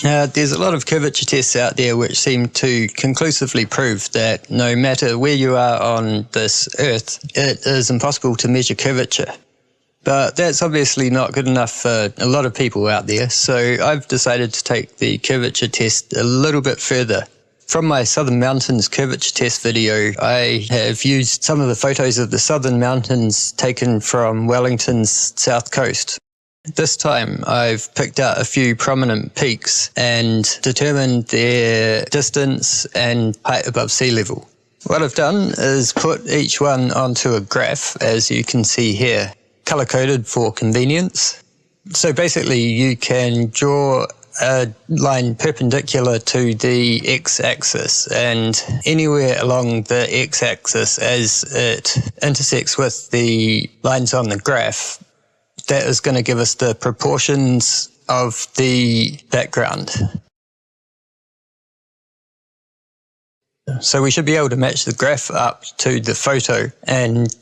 There's a lot of curvature tests out there which seem to conclusively prove that no matter where you are on this Earth, it is impossible to measure curvature. But that's obviously not good enough for a lot of people out there, so I've decided to take the curvature test a little bit further. From my Southern Mountains curvature test video, I have used some of the photos of the Southern Mountains taken from Wellington's south coast. This time I've picked out a few prominent peaks and determined their distance and height above sea level. What I've done is put each one onto a graph, as you can see here, color-coded for convenience. So basically you can draw a line perpendicular to the x-axis, and anywhere along the x-axis as it intersects with the lines on the graph, that is going to give us the proportions of the background. So we should be able to match the graph up to the photo, and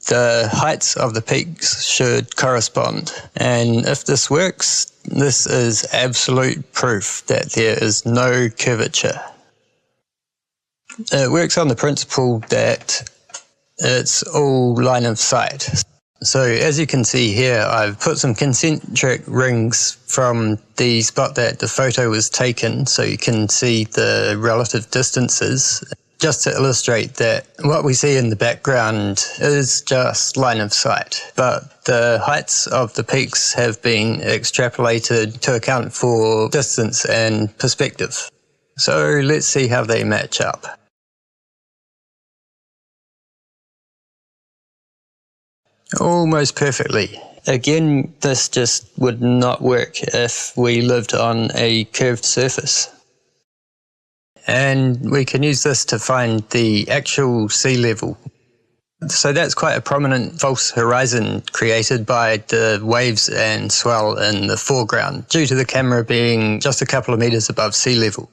the heights of the peaks should correspond. And if this works, this is absolute proof that there is no curvature. It works on the principle that it's all line of sight. So as you can see here, I've put some concentric rings from the spot that the photo was taken so you can see the relative distances, just to illustrate that what we see in the background is just line of sight, but the heights of the peaks have been extrapolated to account for distance and perspective. So let's see how they match up. Almost perfectly. Again, this just would not work if we lived on a curved surface. And we can use this to find the actual sea level. So that's quite a prominent false horizon created by the waves and swell in the foreground, due to the camera being just a couple of meters above sea level.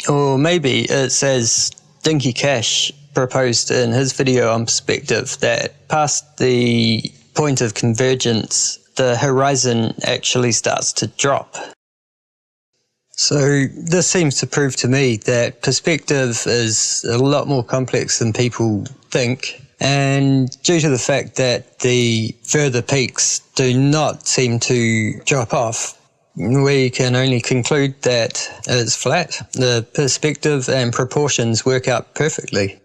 Or maybe it's as Dinky Cash proposed in his video on perspective, that past the point of convergence, the horizon actually starts to drop. So this seems to prove to me that perspective is a lot more complex than people think, and due to the fact that the further peaks do not seem to drop off, we can only conclude that it's flat. The perspective and proportions work out perfectly.